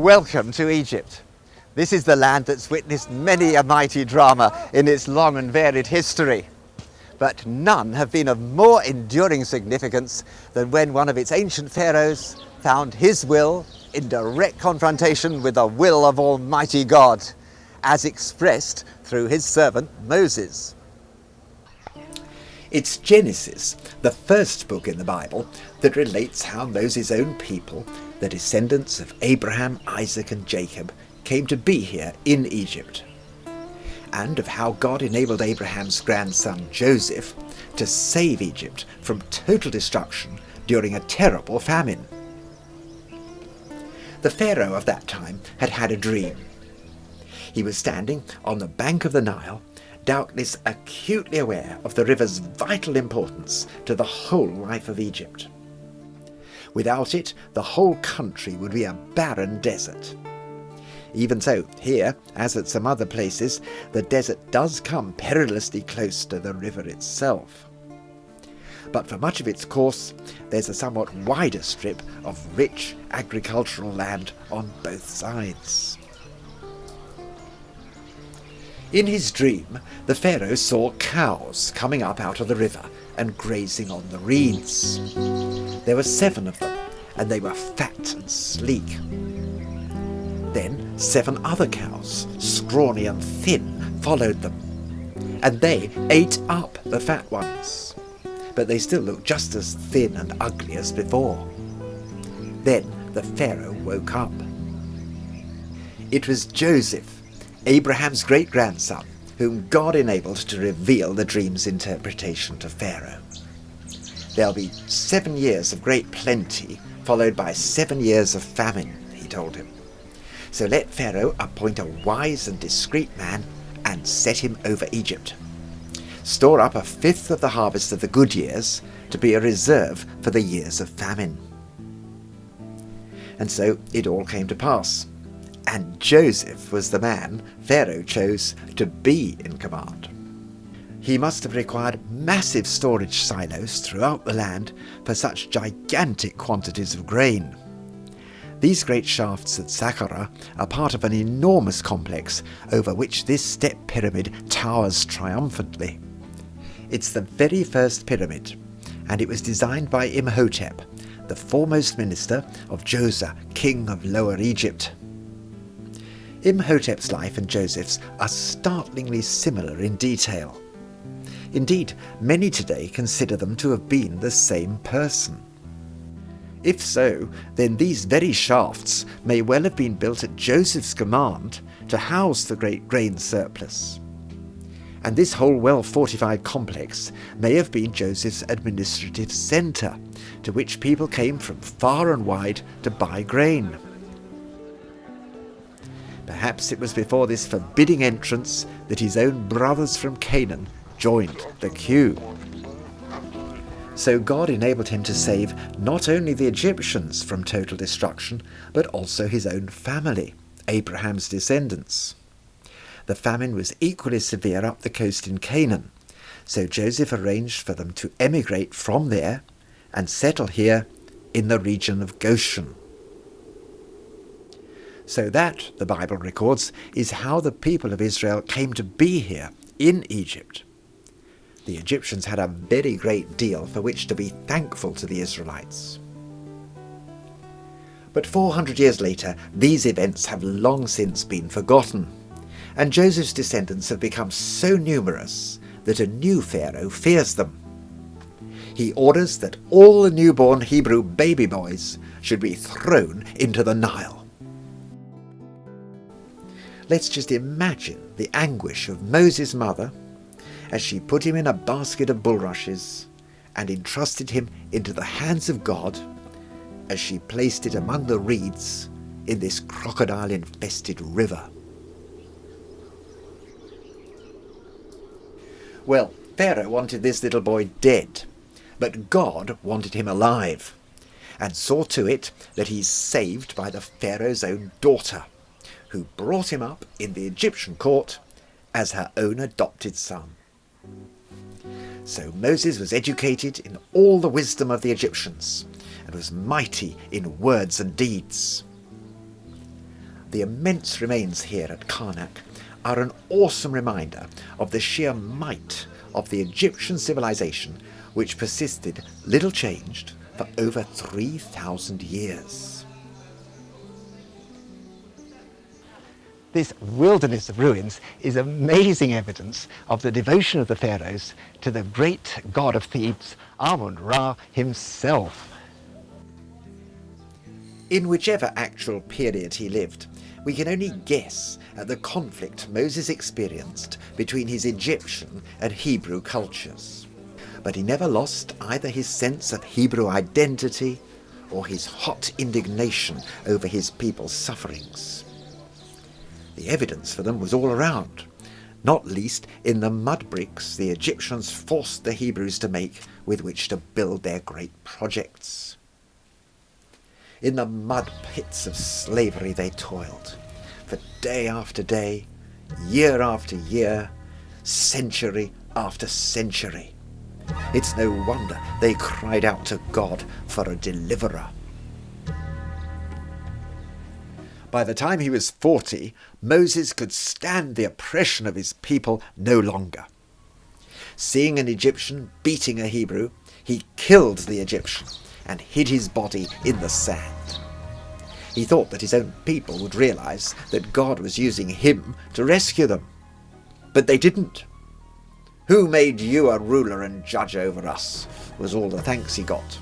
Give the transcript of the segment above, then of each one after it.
Welcome to Egypt. This is the land that's witnessed many a mighty drama in its long and varied history. But none have been of more enduring significance than when one of its ancient pharaohs found his will in direct confrontation with the will of Almighty God, as expressed through his servant Moses. It's Genesis, the first book in the Bible, that relates how Moses' own people, the descendants of Abraham, Isaac and Jacob, came to be here in Egypt, and of how God enabled Abraham's grandson Joseph to save Egypt from total destruction during a terrible famine. The Pharaoh of that time had had a dream. He was standing on the bank of the Nile, doubtless acutely aware of the river's vital importance to the whole life of Egypt. Without it, the whole country would be a barren desert. Even so, here, as at some other places, the desert does come perilously close to the river itself. But for much of its course, there's a somewhat wider strip of rich agricultural land on both sides. In his dream, the Pharaoh saw cows coming up out of the river and grazing on the reeds. There were 7 of them, and they were fat and sleek. Then 7 other cows, scrawny and thin, followed them, and they ate up the fat ones. But they still looked just as thin and ugly as before. Then the Pharaoh woke up. It was Joseph, Abraham's great-grandson, whom God enabled to reveal the dream's interpretation to Pharaoh. There'll be 7 years of great plenty, followed by 7 years of famine, he told him. So let Pharaoh appoint a wise and discreet man and set him over Egypt. Store up 1/5 of the harvest of the good years to be a reserve for the years of famine. And so it all came to pass. And Joseph was the man Pharaoh chose to be in command. He must have required massive storage silos throughout the land for such gigantic quantities of grain. These great shafts at Saqqara are part of an enormous complex over which this step pyramid towers triumphantly. It's the very first pyramid, and it was designed by Imhotep, the foremost minister of Djoser, king of Lower Egypt. Imhotep's life and Joseph's are startlingly similar in detail. Indeed, many today consider them to have been the same person. If so, then these very shafts may well have been built at Joseph's command to house the great grain surplus. And this whole well-fortified complex may have been Joseph's administrative centre, to which people came from far and wide to buy grain. Perhaps it was before this forbidding entrance that his own brothers from Canaan joined the queue. So God enabled him to save not only the Egyptians from total destruction, but also his own family, Abraham's descendants. The famine was equally severe up the coast in Canaan, so Joseph arranged for them to emigrate from there and settle here in the region of Goshen. So that, the Bible records, is how the people of Israel came to be here in Egypt. The Egyptians had a very great deal for which to be thankful to the Israelites. But 400 years later, these events have long since been forgotten, and Joseph's descendants have become so numerous that a new Pharaoh fears them. He orders that all the newborn Hebrew baby boys should be thrown into the Nile. Let's just imagine the anguish of Moses' mother as she put him in a basket of bulrushes and entrusted him into the hands of God as she placed it among the reeds in this crocodile-infested river. Well, Pharaoh wanted this little boy dead, but God wanted him alive, and saw to it that he's saved by the Pharaoh's own daughter, who brought him up in the Egyptian court as her own adopted son. So Moses was educated in all the wisdom of the Egyptians, and was mighty in words and deeds. The immense remains here at Karnak are an awesome reminder of the sheer might of the Egyptian civilization, which persisted, little changed, for over 3,000 years. This wilderness of ruins is amazing evidence of the devotion of the pharaohs to the great god of Thebes, Amun-Ra himself. In whichever actual period he lived, we can only guess at the conflict Moses experienced between his Egyptian and Hebrew cultures. But he never lost either his sense of Hebrew identity or his hot indignation over his people's sufferings. The evidence for them was all around, not least in the mud bricks the Egyptians forced the Hebrews to make with which to build their great projects. In the mud pits of slavery they toiled, for day after day, year after year, century after century. It's no wonder they cried out to God for a deliverer. By the time he was 40, Moses could stand the oppression of his people no longer. Seeing an Egyptian beating a Hebrew, he killed the Egyptian and hid his body in the sand. He thought that his own people would realize that God was using him to rescue them. But they didn't. "Who made you a ruler and judge over us?" was all the thanks he got.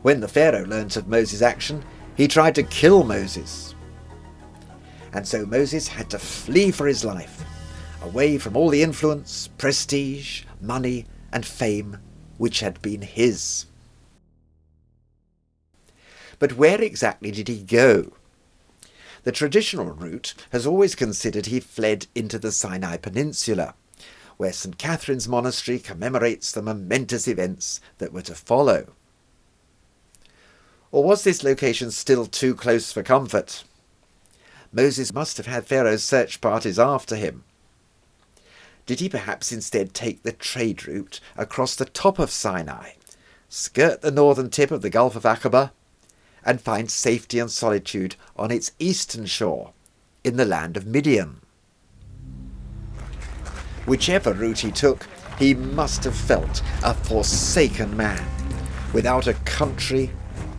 When the Pharaoh learnt of Moses' action, he tried to kill Moses. And so Moses had to flee for his life, away from all the influence, prestige, money, and fame which had been his. But where exactly did he go? The traditional route has always considered he fled into the Sinai Peninsula, where St. Catherine's Monastery commemorates the momentous events that were to follow. Or was this location still too close for comfort? Moses must have had Pharaoh's search parties after him. Did he perhaps instead take the trade route across the top of Sinai, skirt the northern tip of the Gulf of Aqaba, and find safety and solitude on its eastern shore, in the land of Midian? Whichever route he took, he must have felt a forsaken man, without a country,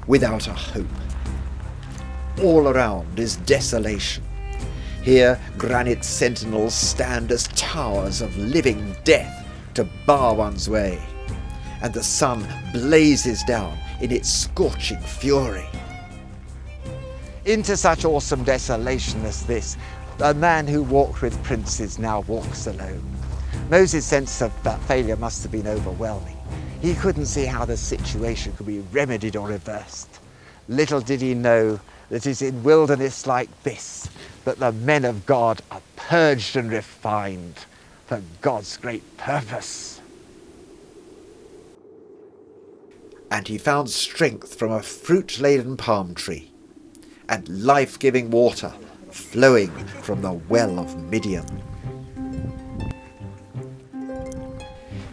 without a hope. All around is desolation. Here granite sentinels stand as towers of living death to bar one's way, and the sun blazes down in its scorching fury. Into such awesome desolation as this, the man who walked with princes now walks alone. Moses' sense of failure must have been overwhelming. He couldn't see how the situation could be remedied or reversed. Little did he know that it's in wilderness like this that the men of God are purged and refined for God's great purpose. And he found strength from a fruit-laden palm tree, and life-giving water flowing from the well of Midian.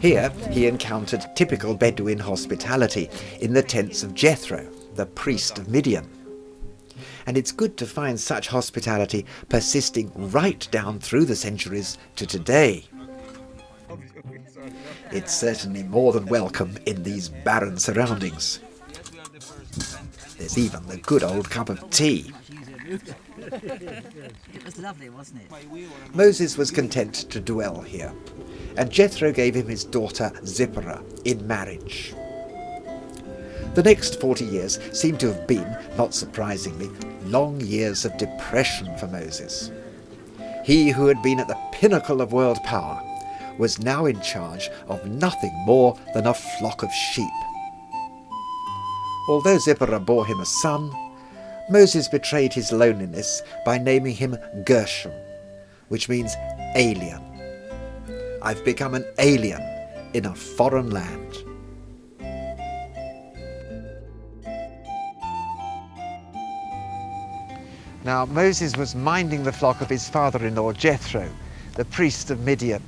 Here he encountered typical Bedouin hospitality in the tents of Jethro, the priest of Midian. And it's good to find such hospitality persisting right down through the centuries to today. It's certainly more than welcome in these barren surroundings. There's even the good old cup of tea. It was lovely, wasn't it? Moses was content to dwell here, and Jethro gave him his daughter Zipporah in marriage. The next 40 years seem to have been, not surprisingly, long years of depression for Moses. He who had been at the pinnacle of world power was now in charge of nothing more than a flock of sheep. Although Zipporah bore him a son, Moses betrayed his loneliness by naming him Gershom, which means alien. I've become an alien in a foreign land. Now Moses was minding the flock of his father-in-law Jethro, the priest of Midian,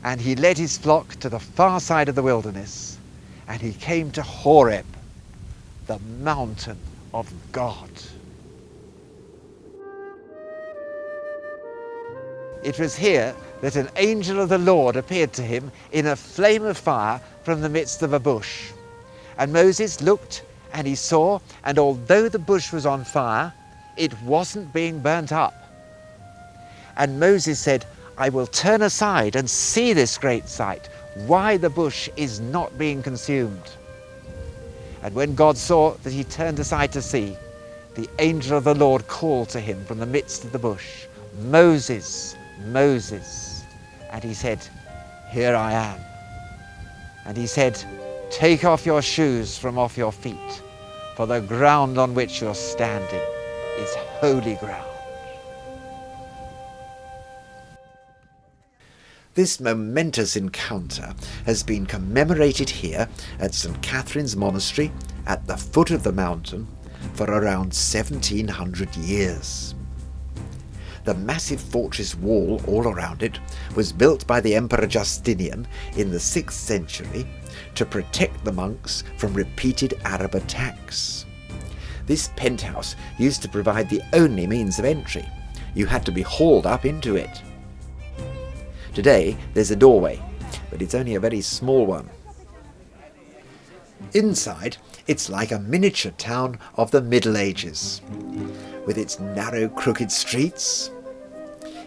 and he led his flock to the far side of the wilderness, and he came to Horeb, the mountain of God. It was here that an angel of the Lord appeared to him in a flame of fire from the midst of a bush. And Moses looked and he saw, and although the bush was on fire, it wasn't being burnt up. And Moses said, I will turn aside and see this great sight, why the bush is not being consumed. And when God saw that he turned aside to see, the angel of the Lord called to him from the midst of the bush, Moses, Moses. And he said, Here I am. And he said, Take off your shoes from off your feet, for the ground on which you're standing is holy ground. This momentous encounter has been commemorated here at St. Catherine's Monastery at the foot of the mountain for around 1700 years. The massive fortress wall all around it was built by the Emperor Justinian in the 6th century to protect the monks from repeated Arab attacks. This penthouse used to provide the only means of entry. You had to be hauled up into it. Today there's a doorway, but it's only a very small one. Inside, it's like a miniature town of the Middle Ages, with its narrow, crooked streets,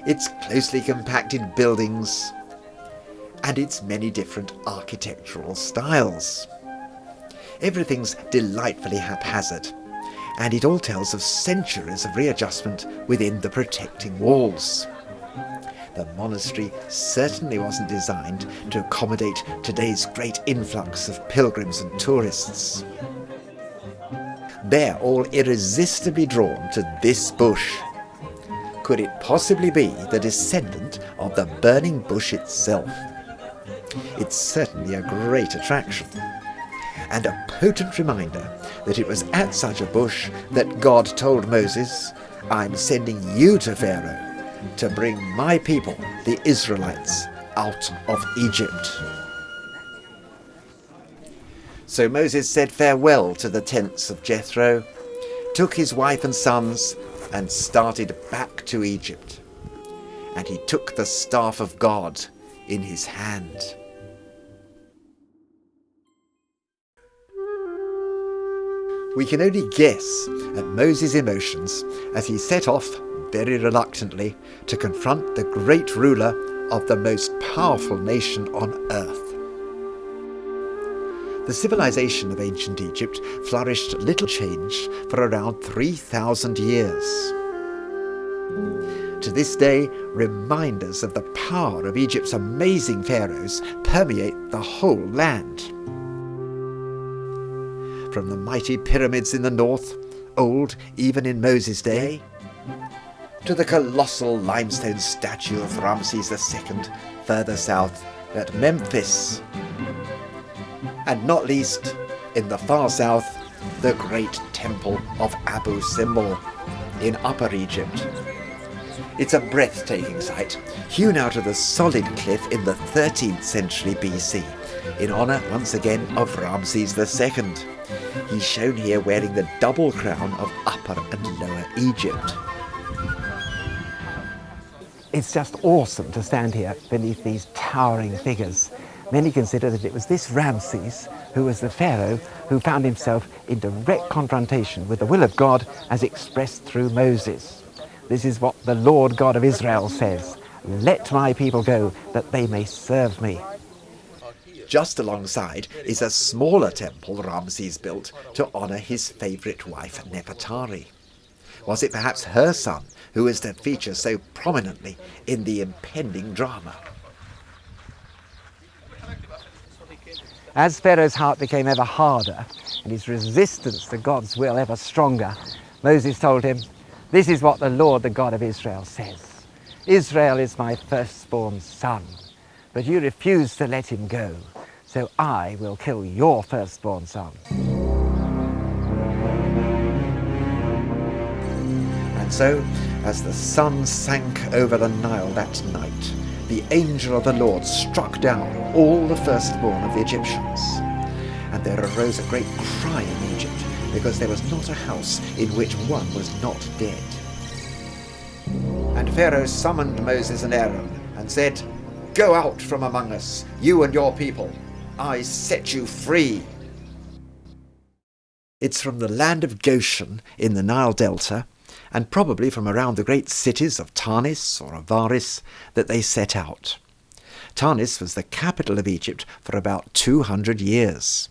its closely compacted buildings, and its many different architectural styles. Everything's delightfully haphazard, and it all tells of centuries of readjustment within the protecting walls. The monastery certainly wasn't designed to accommodate today's great influx of pilgrims and tourists. They're all irresistibly drawn to this bush. Could it possibly be the descendant of the burning bush itself? It's certainly a great attraction, and a potent reminder that it was at such a bush that God told Moses, I'm sending you to Pharaoh to bring my people, the Israelites, out of Egypt. So Moses said farewell to the tents of Jethro, took his wife and sons, and started back to Egypt. And he took the staff of God in his hand. We can only guess at Moses' emotions as he set off very reluctantly to confront the great ruler of the most powerful nation on earth. The civilization of ancient Egypt flourished little changed for around 3,000 years. To this day, reminders of the power of Egypt's amazing pharaohs permeate the whole land. From the mighty pyramids in the north, old even in Moses' day, to the colossal limestone statue of Ramses II further south at Memphis, and not least, in the far south, the great temple of Abu Simbel in Upper Egypt. It's a breathtaking sight, hewn out of the solid cliff in the 13th century BC, in honour once again of Ramses II. He's shown here wearing the double crown of Upper and Lower Egypt. It's just awesome to stand here beneath these towering figures. Many consider that it was this Ramses who was the pharaoh who found himself in direct confrontation with the will of God as expressed through Moses. This is what the Lord God of Israel says, "Let my people go, that they may serve me." Just alongside is a smaller temple Ramses built to honour his favourite wife Nefertari. Was it perhaps her son who was to feature so prominently in the impending drama? As Pharaoh's heart became ever harder and his resistance to God's will ever stronger, Moses told him, "This is what the Lord, the God of Israel, says. Israel is my firstborn son, but you refuse to let him go, so I will kill your firstborn son." And so, as the sun sank over the Nile that night, the angel of the Lord struck down all the firstborn of the Egyptians. And there arose a great cry in Egypt, because there was not a house in which one was not dead. And And Pharaoh summoned Moses and Aaron and said, "Go out from among us, you and your people. I set you free." It's from the land of Goshen in the Nile Delta, and probably from around the great cities of Tanis or Avaris, that they set out. Tanis was the capital of Egypt for about 200 years.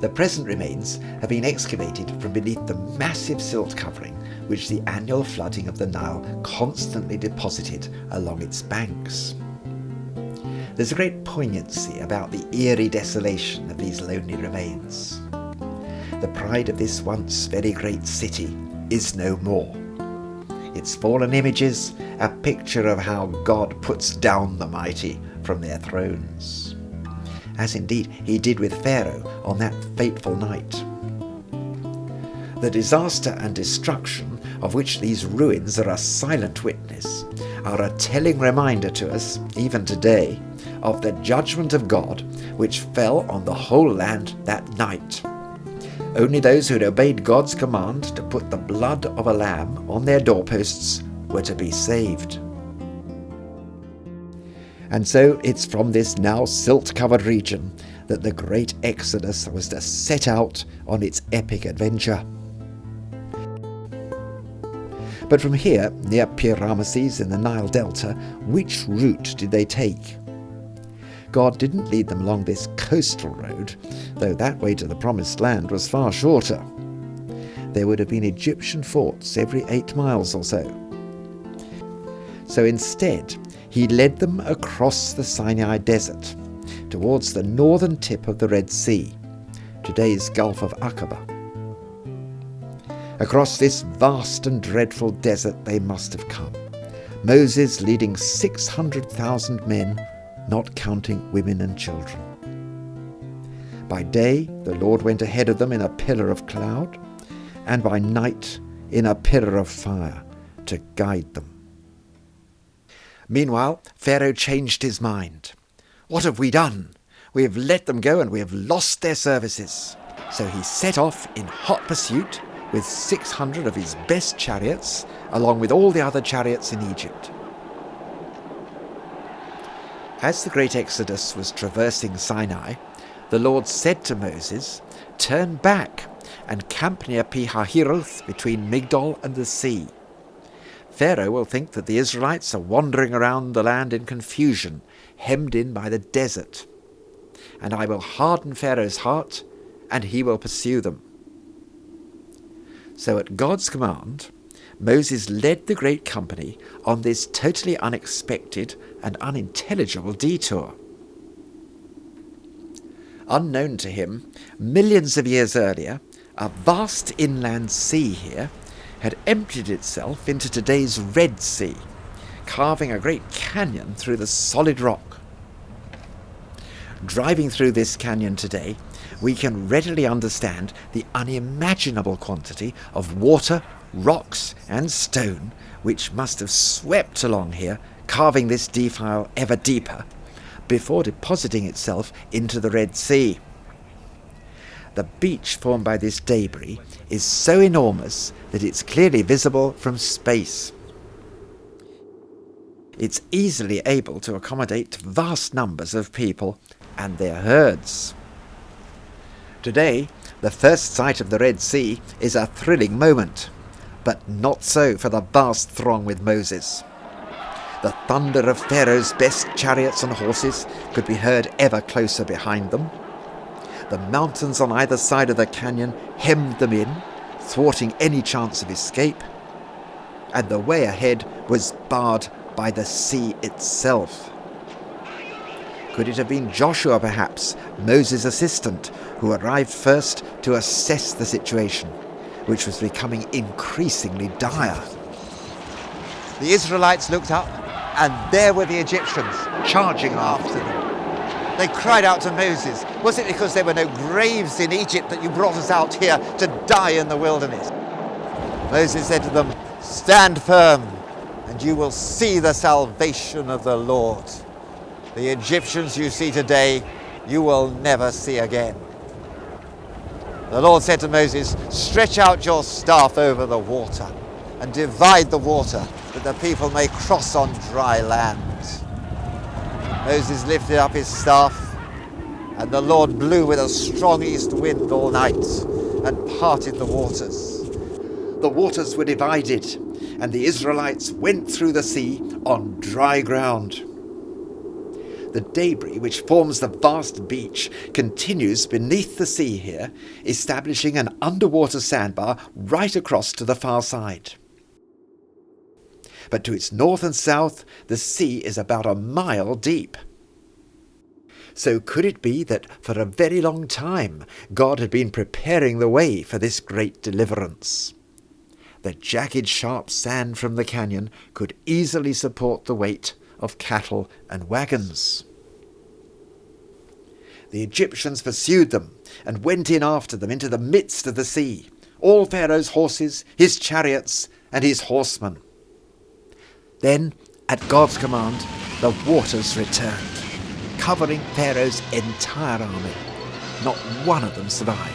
The present remains have been excavated from beneath the massive silt covering which the annual flooding of the Nile constantly deposited along its banks. There's a great poignancy about the eerie desolation of these lonely remains. The pride of this once very great city is no more. Its fallen images a picture of how God puts down the mighty from their thrones, as indeed he did with Pharaoh on that fateful night. The disaster and destruction of which these ruins are a silent witness are a telling reminder to us, even today, of the judgment of God which fell on the whole land that night. Only those who had obeyed God's command to put the blood of a lamb on their doorposts were to be saved. And so it's from this now silt-covered region that the great Exodus was to set out on its epic adventure. But from here, near Pi-Ramesses in the Nile Delta, which route did they take? God didn't lead them along this coastal road, though that way to the Promised Land was far shorter. There would have been Egyptian forts every 8 miles or so. So instead, he led them across the Sinai Desert, towards the northern tip of the Red Sea, today's Gulf of Aqaba. Across this vast and dreadful desert they must have come, Moses leading 600,000 men, not counting women and children. By day the Lord went ahead of them in a pillar of cloud, and by night in a pillar of fire to guide them. Meanwhile, Pharaoh changed his mind. "What have we done? We have let them go and we have lost their services." So he set off in hot pursuit with 600 of his best chariots, along with all the other chariots in Egypt. As the great Exodus was traversing Sinai, the Lord said to Moses, "Turn back and camp near Pi-Hahiroth between Migdol and the sea. Pharaoh will think that the Israelites are wandering around the land in confusion, hemmed in by the desert. And I will harden Pharaoh's heart, and he will pursue them." So at God's command, Moses led the great company on this totally unexpected and unintelligible detour. Unknown to him, millions of years earlier, a vast inland sea here had emptied itself into today's Red Sea, carving a great canyon through the solid rock. Driving through this canyon today, we can readily understand the unimaginable quantity of water, rocks and stone which must have swept along here, carving this defile ever deeper, before depositing itself into the Red Sea. The beach formed by this debris is so enormous that it's clearly visible from space. It's easily able to accommodate vast numbers of people and their herds. Today, the first sight of the Red Sea is a thrilling moment, but not so for the vast throng with Moses. The thunder of Pharaoh's best chariots and horses could be heard ever closer behind them. The mountains on either side of the canyon hemmed them in, thwarting any chance of escape, and the way ahead was barred by the sea itself. Could it have been Joshua, perhaps, Moses' assistant, who arrived first to assess the situation, which was becoming increasingly dire? The Israelites looked up, and there were the Egyptians charging after them. They cried out to Moses, "Was it because there were no graves in Egypt that you brought us out here to die in the wilderness?" Moses said to them, "Stand firm, and you will see the salvation of the Lord. The Egyptians you see today, you will never see again." The Lord said to Moses, "Stretch out your staff over the water and divide the water that the people may cross on dry land. Moses lifted up his staff, and the Lord blew with a strong east wind all night and parted the waters. The waters were divided, and the Israelites went through the sea on dry ground. The debris which forms the vast beach continues beneath the sea here, establishing an underwater sandbar right across to the far side. But to its north and south, the sea is about a mile deep. So could it be that for a very long time God had been preparing the way for this great deliverance? The jagged, sharp sand from the canyon could easily support the weight of cattle and wagons. The Egyptians pursued them and went in after them into the midst of the sea, all Pharaoh's horses, his chariots, and his horsemen. Then, at God's command, the waters returned, covering Pharaoh's entire army. Not one of them survived.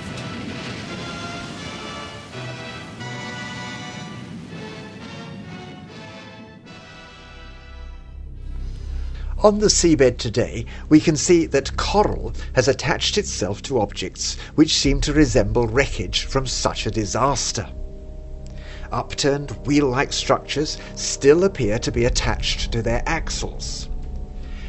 On the seabed today, we can see that coral has attached itself to objects which seem to resemble wreckage from such a disaster. Upturned wheel-like structures still appear to be attached to their axles,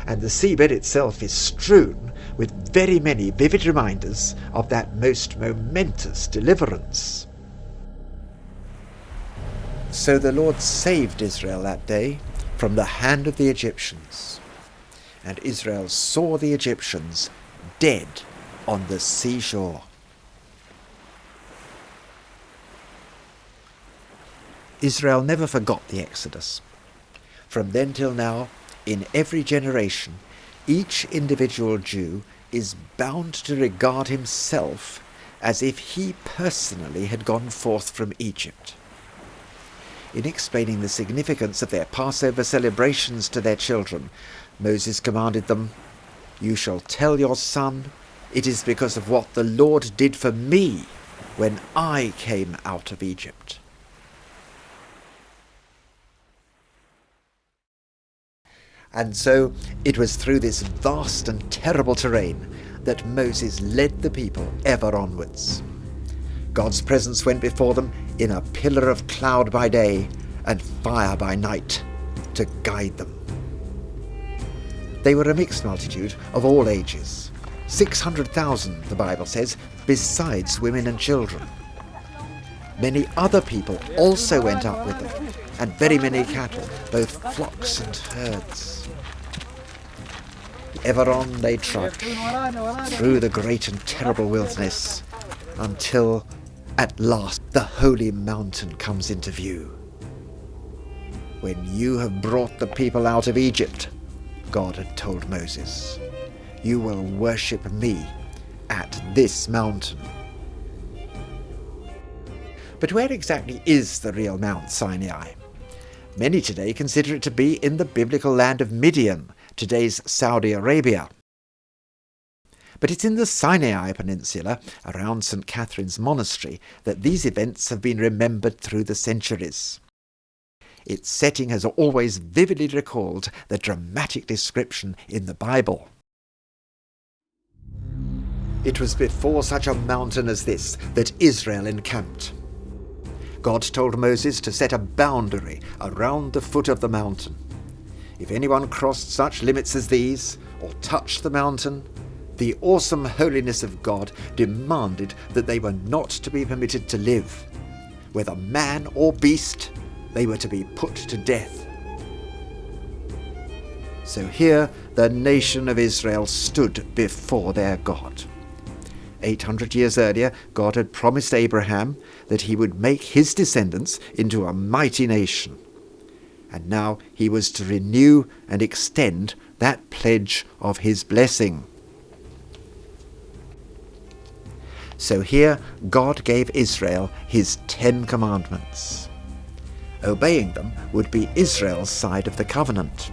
and the seabed itself is strewn with very many vivid reminders of that most momentous deliverance. So the Lord saved Israel that day from the hand of the Egyptians, and Israel saw the Egyptians dead on the seashore. Israel never forgot the Exodus. From then till now, in every generation, each individual Jew is bound to regard himself as if he personally had gone forth from Egypt. In explaining the significance of their Passover celebrations to their children, Moses commanded them, "You shall tell your son, it is because of what the Lord did for me when I came out of Egypt." And so it was through this vast and terrible terrain that Moses led the people ever onwards. God's presence went before them in a pillar of cloud by day and fire by night to guide them. They were a mixed multitude of all ages, 600,000, the Bible says, besides women and children. Many other people also went up with them, and very many cattle, both flocks and herds. Ever on they trudged through the great and terrible wilderness until at last the holy mountain comes into view. "When you have brought the people out of Egypt," God had told Moses, "you will worship me at this mountain." But where exactly is the real Mount Sinai? Many today consider it to be in the biblical land of Midian, today's Saudi Arabia. But it's in the Sinai Peninsula, around St. Catherine's Monastery, that these events have been remembered through the centuries. Its setting has always vividly recalled the dramatic description in the Bible. It was before such a mountain as this that Israel encamped. God told Moses to set a boundary around the foot of the mountain. If anyone crossed such limits as these, or touched the mountain, the awesome holiness of God demanded that they were not to be permitted to live. Whether man or beast, they were to be put to death. So here the nation of Israel stood before their God. 800 years earlier, God had promised Abraham that he would make his descendants into a mighty nation. And now he was to renew and extend that pledge of his blessing. So here God gave Israel his 10 commandments. Obeying them would be Israel's side of the covenant.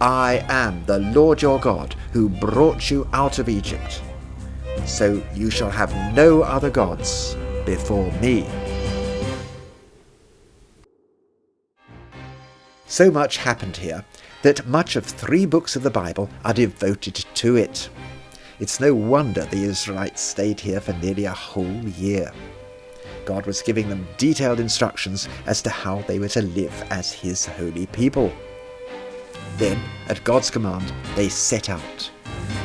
"I am the Lord your God who brought you out of Egypt. So you shall have no other gods before me." So much happened here that much of 3 books of the Bible are devoted to it. It's no wonder the Israelites stayed here for nearly a whole year. God was giving them detailed instructions as to how they were to live as his holy people. Then, at God's command, they set out,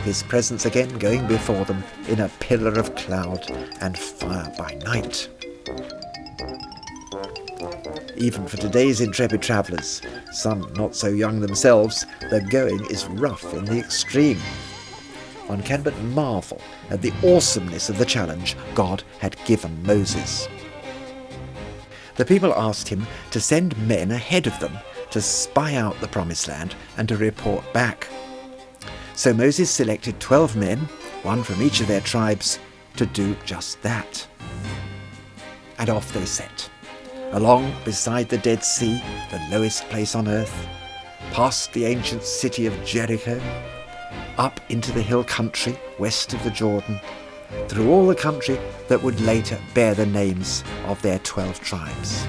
his presence again going before them in a pillar of cloud and fire by night. Even for today's intrepid travellers, some not so young themselves, the going is rough in the extreme. One can but marvel at the awesomeness of the challenge God had given Moses. The people asked him to send men ahead of them to spy out the promised land and to report back. So Moses selected 12 men, one from each of their tribes, to do just that. And off they set, along beside the Dead Sea, the lowest place on earth, past the ancient city of Jericho, up into the hill country west of the Jordan, through all the country that would later bear the names of their 12 tribes,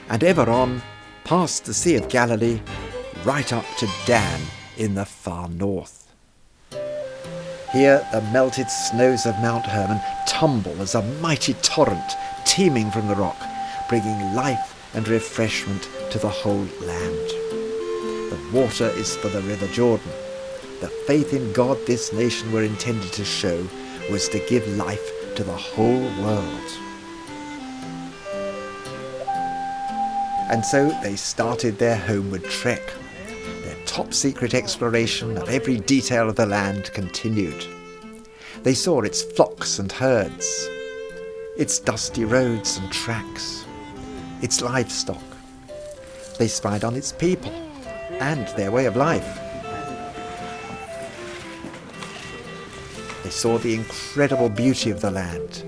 and ever on, past the Sea of Galilee, right up to Dan in the far north. Here the melted snows of Mount Hermon tumble as a mighty torrent teeming from the rock, bringing life and refreshment to the whole land. The water is for the river Jordan. The faith in God this nation were intended to show was to give life to the whole world. And so they started their homeward trek. Their top-secret exploration of every detail of the land continued. They saw its flocks and herds, its dusty roads and tracks, its livestock. They spied on its people and their way of life. They saw the incredible beauty of the land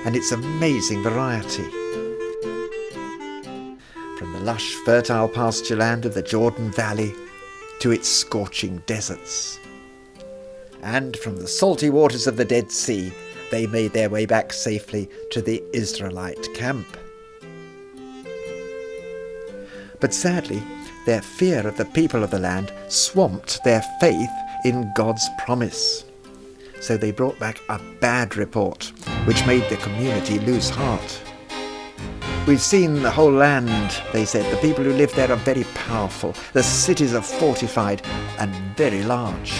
and its amazing variety. From the lush, fertile pasture land of the Jordan Valley to its scorching deserts. And from the salty waters of the Dead Sea, they made their way back safely to the Israelite camp. But sadly, their fear of the people of the land swamped their faith in God's promise. So they brought back a bad report, which made the community lose heart. "We've seen the whole land," they said. "The people who live there are very powerful. The cities are fortified and very large."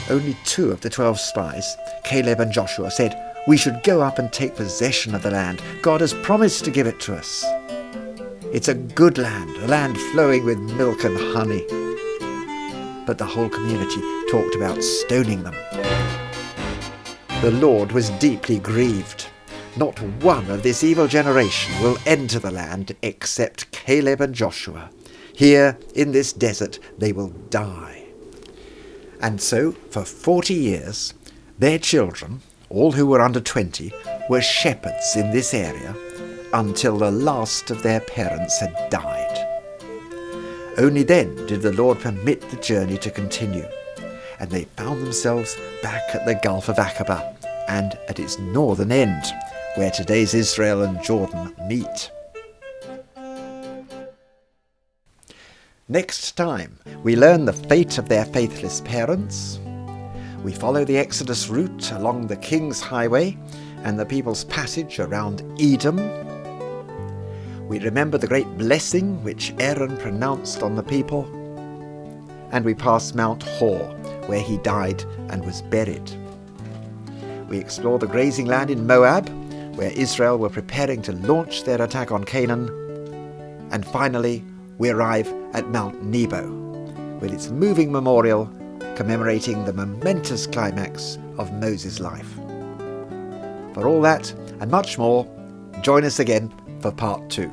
Only 2 of the 12 spies, Caleb and Joshua, said, "We should go up and take possession of the land. God has promised to give it to us. It's a good land, a land flowing with milk and honey." But the whole community talked about stoning them. The Lord was deeply grieved. Not one of this evil generation will enter the land except Caleb and Joshua. Here in this desert they will die. And so, for 40 years, their children, all who were under 20, were shepherds in this area until the last of their parents had died. Only then did the Lord permit the journey to continue, and they found themselves back at the Gulf of Aqaba and at its northern end, where today's Israel and Jordan meet. Next time, we learn the fate of their faithless parents. We follow the Exodus route along the King's Highway and the people's passage around Edom. We remember the great blessing which Aaron pronounced on the people. And we pass Mount Hor, where he died and was buried. We explore the grazing land in Moab, where Israel were preparing to launch their attack on Canaan. And finally, we arrive at Mount Nebo, with its moving memorial commemorating the momentous climax of Moses' life. For all that and much more, join us again for part 2.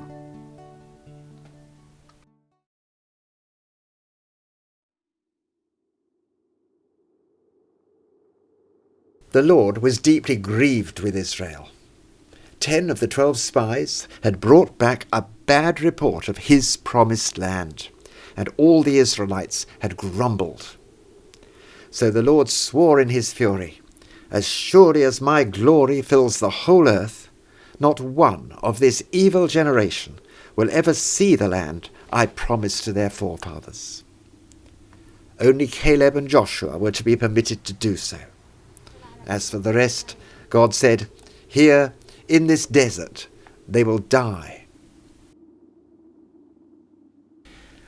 The Lord was deeply grieved with Israel. 10 of the 12 spies had brought back a bad report of his promised land, and all the Israelites had grumbled. So the Lord swore in his fury, "As surely as my glory fills the whole earth, not one of this evil generation will ever see the land I promised to their forefathers. Only Caleb and Joshua were to be permitted to do so. As for the rest, God said, "Here, in this desert, they will die."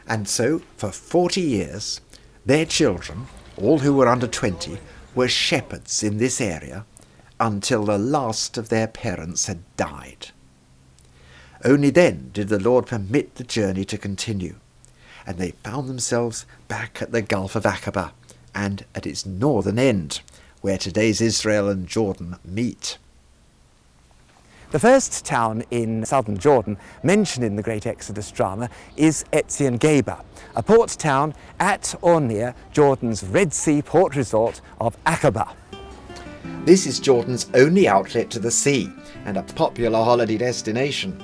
And so, for 40 years, their children, all who were under 20, were shepherds in this area until the last of their parents had died. Only then did the Lord permit the journey to continue, and they found themselves back at the Gulf of Aqaba and at its northern end, where today's Israel and Jordan meet. The first town in southern Jordan mentioned in the Great Exodus drama is Ezion-Geber, a port town at or near Jordan's Red Sea port resort of Aqaba. This is Jordan's only outlet to the sea and a popular holiday destination.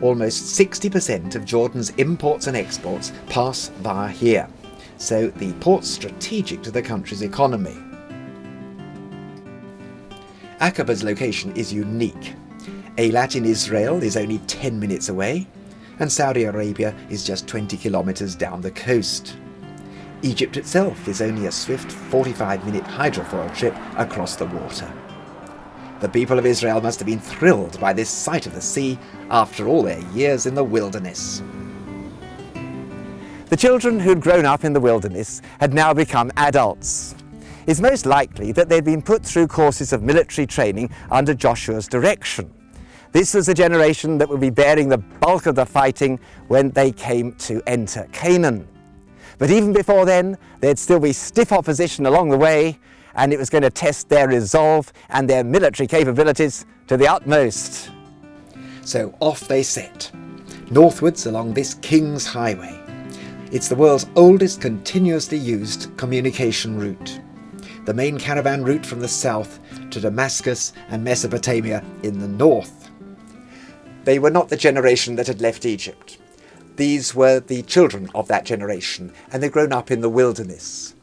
Almost 60% of Jordan's imports and exports pass via here, so the port's strategic to the country's economy. Aqaba's location is unique. Eilat in Israel is only 10 minutes away, and Saudi Arabia is just 20 kilometers down the coast. Egypt itself is only a swift 45-minute hydrofoil trip across the water. The people of Israel must have been thrilled by this sight of the sea after all their years in the wilderness. The children who'd grown up in the wilderness had now become adults. It's most likely that they'd been put through courses of military training under Joshua's direction. This was the generation that would be bearing the bulk of the fighting when they came to enter Canaan. But even before then, there'd still be stiff opposition along the way, and it was going to test their resolve and their military capabilities to the utmost. So off they set, northwards along this King's Highway. It's the world's oldest continuously used communication route. The main caravan route from the south to Damascus and Mesopotamia in the north. They were not the generation that had left Egypt. These were the children of that generation, and they'd grown up in the wilderness.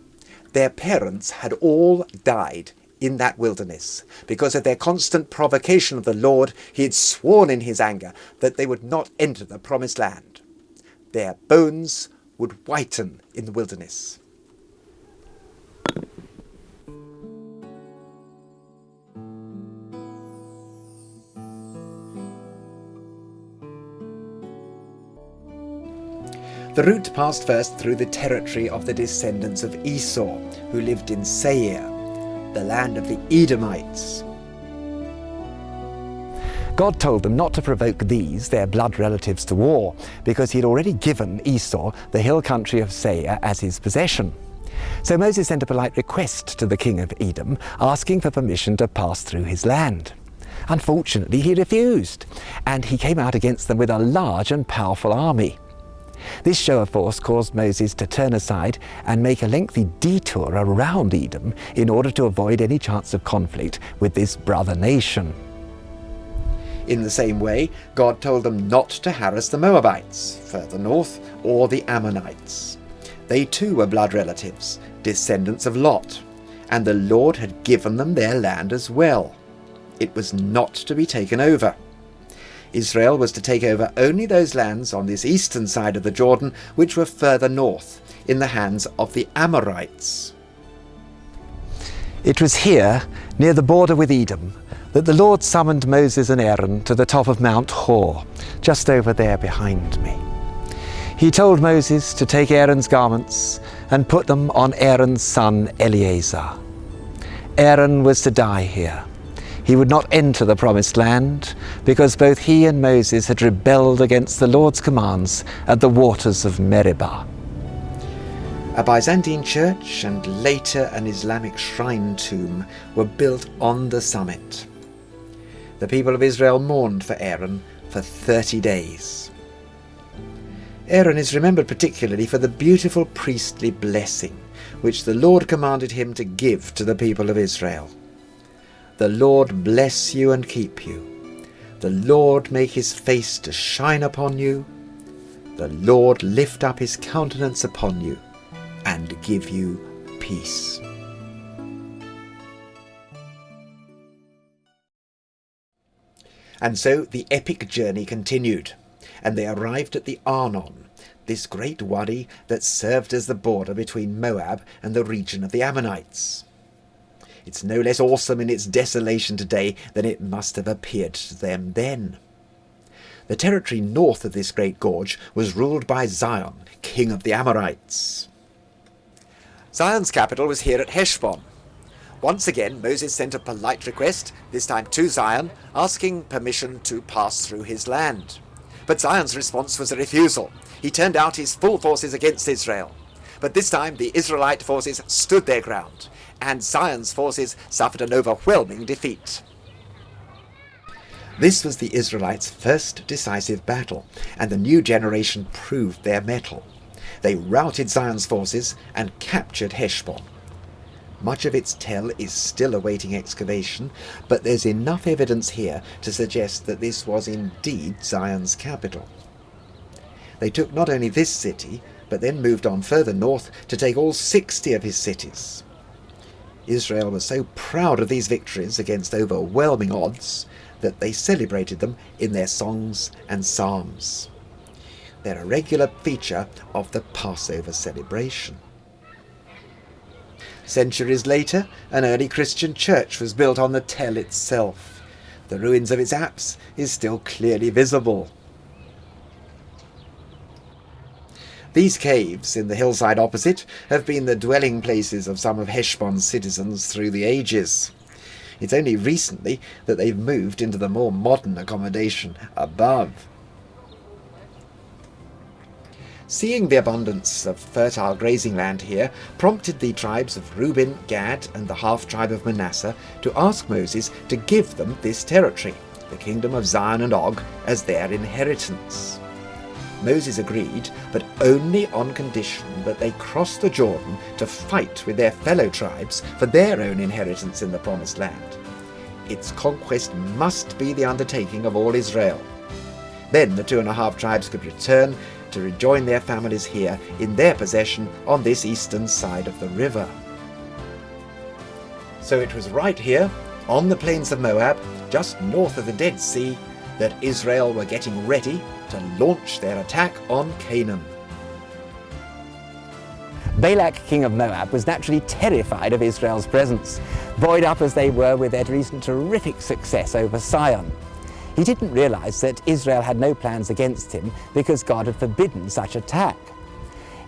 Their parents had all died in that wilderness because of their constant provocation of the Lord. He had sworn in his anger that they would not enter the promised land. Their bones would whiten in the wilderness. The route passed first through the territory of the descendants of Esau, who lived in Seir, the land of the Edomites. God told them not to provoke these, their blood relatives, to war, because he'd already given Esau the hill country of Seir as his possession. So Moses sent a polite request to the king of Edom, asking for permission to pass through his land. Unfortunately, he refused, and he came out against them with a large and powerful army. This show of force caused Moses to turn aside and make a lengthy detour around Edom in order to avoid any chance of conflict with this brother nation. In the same way, God told them not to harass the Moabites, further north, or the Ammonites. They too were blood relatives, descendants of Lot, and the Lord had given them their land as well. It was not to be taken over. Israel was to take over only those lands on this eastern side of the Jordan which were further north, in the hands of the Amorites. It was here, near the border with Edom, that the Lord summoned Moses and Aaron to the top of Mount Hor, just over there behind me. He told Moses to take Aaron's garments and put them on Aaron's son Eleazar. Aaron was to die here. He would not enter the promised land because both he and Moses had rebelled against the Lord's commands at the waters of Meribah. A Byzantine church and later an Islamic shrine tomb were built on the summit. The people of Israel mourned for Aaron for 30 days. Aaron is remembered particularly for the beautiful priestly blessing which the Lord commanded him to give to the people of Israel. The Lord bless you and keep you. The Lord make his face to shine upon you. The Lord lift up his countenance upon you and give you peace. And so the epic journey continued, and they arrived at the Arnon, this great wadi that served as the border between Moab and the region of the Ammonites. It's no less awesome in its desolation today than it must have appeared to them then. The territory north of this great gorge was ruled by Zion, king of the Amorites. Zion's capital was here at Heshbon. Once again, Moses sent a polite request, this time to Zion, asking permission to pass through his land. But Zion's response was a refusal. He turned out his full forces against Israel. But this time the Israelite forces stood their ground, and Zion's forces suffered an overwhelming defeat. This was the Israelites' first decisive battle, and the new generation proved their mettle. They routed Zion's forces and captured Heshbon. Much of its tell is still awaiting excavation, but there's enough evidence here to suggest that this was indeed Zion's capital. They took not only this city, but then moved on further north to take all 60 of his cities. Israel was so proud of these victories against overwhelming odds that they celebrated them in their songs and psalms. They're a regular feature of the Passover celebration. Centuries later, an early Christian church was built on the tell itself. The ruins of its apse is still clearly visible. These caves in the hillside opposite have been the dwelling places of some of Heshbon's citizens through the ages. It's only recently that they've moved into the more modern accommodation above. Seeing the abundance of fertile grazing land here prompted the tribes of Reuben, Gad, and the half-tribe of Manasseh to ask Moses to give them this territory, the kingdom of Zion and Og, as their inheritance. Moses agreed, but only on condition that they cross the Jordan to fight with their fellow tribes for their own inheritance in the Promised Land. Its conquest must be the undertaking of all Israel. Then the 2.5 tribes could return to rejoin their families here in their possession on this eastern side of the river. So it was right here, on the plains of Moab, just north of the Dead Sea, that Israel were getting ready to launch their attack on Canaan. Balak, king of Moab, was naturally terrified of Israel's presence, buoyed up as they were with their recent terrific success over Sihon. He didn't realize that Israel had no plans against him because God had forbidden such attack.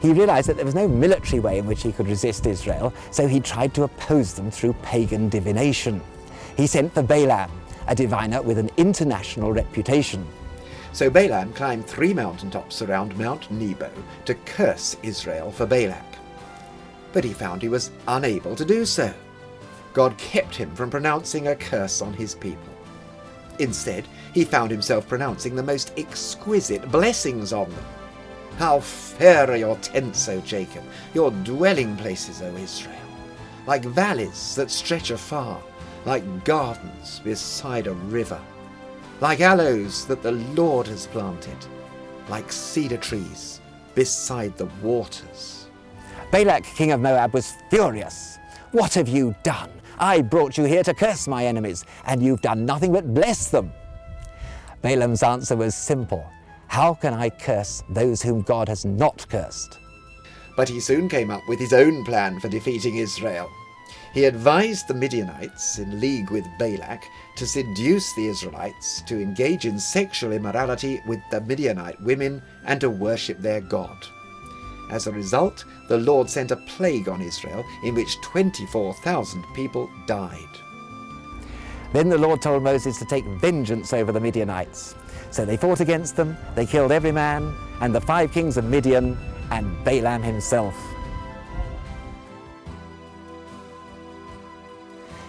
He realized that there was no military way in which he could resist Israel, so he tried to oppose them through pagan divination. He sent for Balaam, a diviner with an international reputation. So Balaam climbed 3 mountaintops around Mount Nebo to curse Israel for Balak. But he found he was unable to do so. God kept him from pronouncing a curse on his people. Instead, he found himself pronouncing the most exquisite blessings on them. How fair are your tents, O Jacob, your dwelling places, O Israel, like valleys that stretch afar, like gardens beside a river, like aloes that the Lord has planted, like cedar trees beside the waters. Balak, king of Moab, was furious. "What have you done? I brought you here to curse my enemies, and you've done nothing but bless them." Balaam's answer was simple. How can I curse those whom God has not cursed? But he soon came up with his own plan for defeating Israel. He advised the Midianites, in league with Balak, to seduce the Israelites to engage in sexual immorality with the Midianite women and to worship their God. As a result, the Lord sent a plague on Israel in which 24,000 people died. Then the Lord told Moses to take vengeance over the Midianites. So they fought against them, they killed every man, and the 5 kings of Midian, and Balaam himself.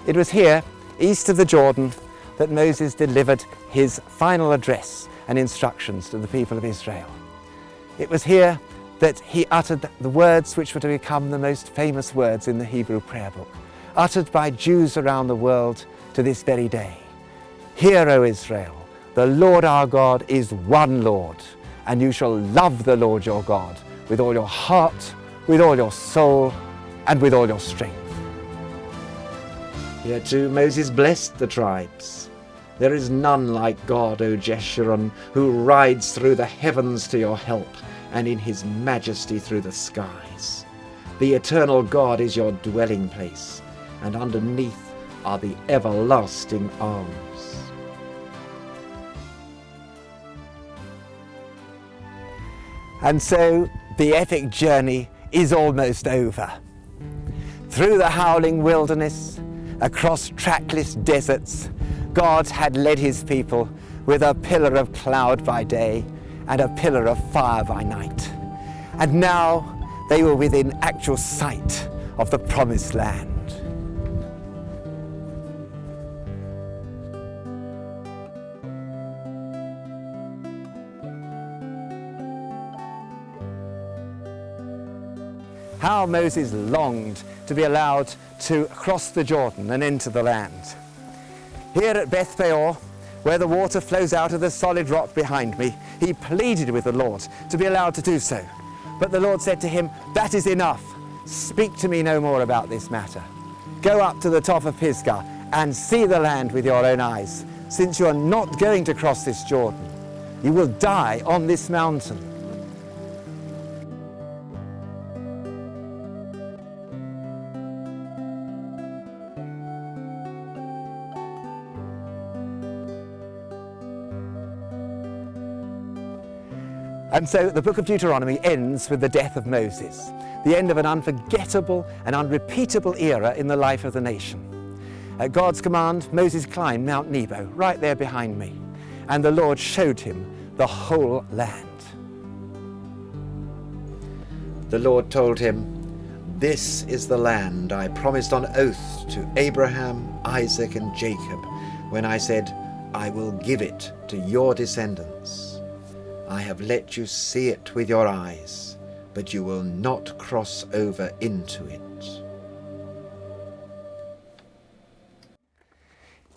It was here, east of the Jordan, that Moses delivered his final address and instructions to the people of Israel. It was here that he uttered the words which were to become the most famous words in the Hebrew prayer book, uttered by Jews around the world to this very day. "Hear, O Israel, the Lord our God is one Lord, and you shall love the Lord your God with all your heart, with all your soul, and with all your strength." Here too Moses blessed the tribes. "There is none like God, O Jeshurun, who rides through the heavens to your help, and in his majesty through the skies. The eternal God is your dwelling place, and underneath are the everlasting arms. And so the epic journey is almost over. Through the howling wilderness, across trackless deserts, God had led his people with a pillar of cloud by day and a pillar of fire by night. And now they were within actual sight of the promised land. How Moses longed to be allowed to cross the Jordan and enter the land. Here at Beth Peor, where the water flows out of the solid rock behind me, he pleaded with the Lord to be allowed to do so. But the Lord said to him, "That is enough. Speak to me no more about this matter. Go up to the top of Pisgah and see the land with your own eyes, since you are not going to cross this Jordan. You will die on this mountain." And so the book of Deuteronomy ends with the death of Moses, the end of an unforgettable and unrepeatable era in the life of the nation. At God's command, Moses climbed Mount Nebo, right there behind me, and the Lord showed him the whole land. The Lord told him, "This is the land I promised on oath to Abraham, Isaac, and Jacob, when I said, 'I will give it to your descendants.' I have let you see it with your eyes, but you will not cross over into it."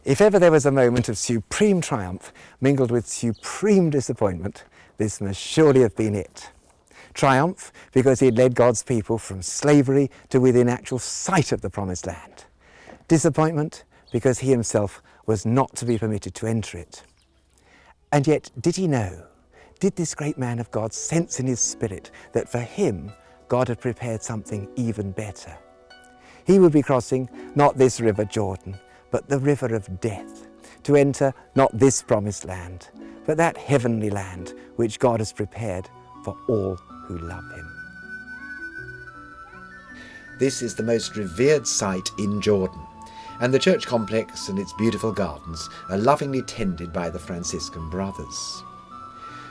If ever there was a moment of supreme triumph mingled with supreme disappointment, this must surely have been it. Triumph because he had led God's people from slavery to within actual sight of the promised land. Disappointment because he himself was not to be permitted to enter it. And yet, did he know? Did this great man of God sense in his spirit that for him, God had prepared something even better? He would be crossing not this river Jordan, but the river of death, to enter not this promised land, but that heavenly land which God has prepared for all who love him. This is the most revered site in Jordan, and the church complex and its beautiful gardens are lovingly tended by the Franciscan brothers.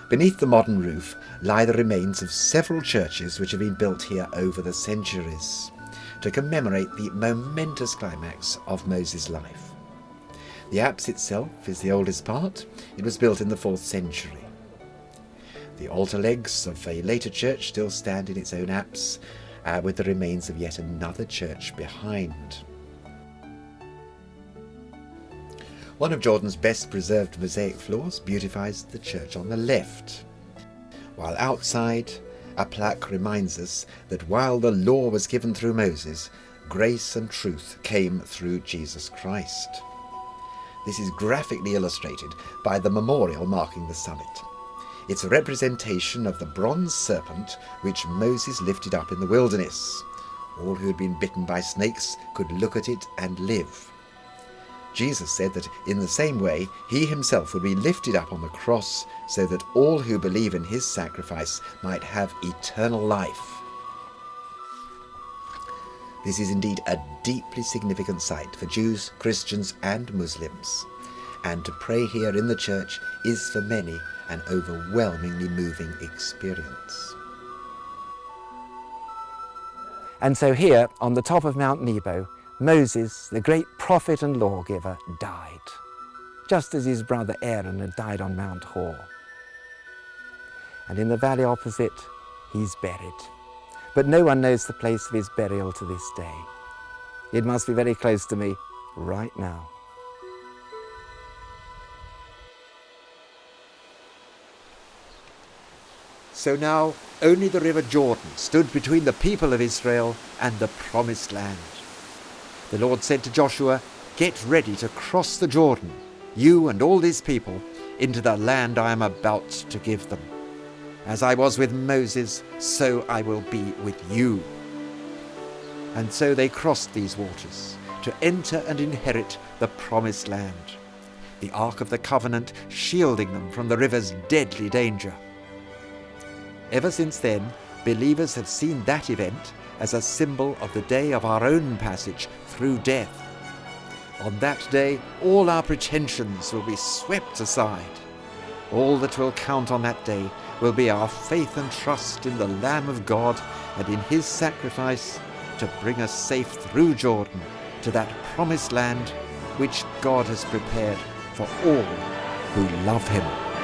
Beneath the modern roof lie the remains of several churches which have been built here over the centuries to commemorate the momentous climax of Moses' life. The apse itself is the oldest part. It was built in the 4th century. The altar legs of a later church still stand in its own apse, with the remains of yet another church behind. One of Jordan's best preserved mosaic floors beautifies the church on the left, while outside a plaque reminds us that while the law was given through Moses, grace and truth came through Jesus Christ. This is graphically illustrated by the memorial marking the summit. It's a representation of the bronze serpent which Moses lifted up in the wilderness. All who had been bitten by snakes could look at it and live. Jesus said that in the same way, he himself would be lifted up on the cross so that all who believe in his sacrifice might have eternal life. This is indeed a deeply significant site for Jews, Christians and Muslims. And to pray here in the church is for many an overwhelmingly moving experience. And so here, on the top of Mount Nebo, Moses, the great prophet and lawgiver, died, just as his brother Aaron had died on Mount Hor. And in the valley opposite, he's buried. But no one knows the place of his burial to this day. It must be very close to me right now. So now only the river Jordan stood between the people of Israel and the promised land. The Lord said to Joshua, "Get ready to cross the Jordan, you and all these people, into the land I am about to give them." As I was with Moses, so I will be with you." And so they crossed these waters to enter and inherit the promised land, the Ark of the Covenant shielding them from the river's deadly danger. Ever since then, believers have seen that event as a symbol of the day of our own passage through death. On that day, all our pretensions will be swept aside. All that will count on that day will be our faith and trust in the Lamb of God and in his sacrifice to bring us safe through Jordan to that promised land which God has prepared for all who love him.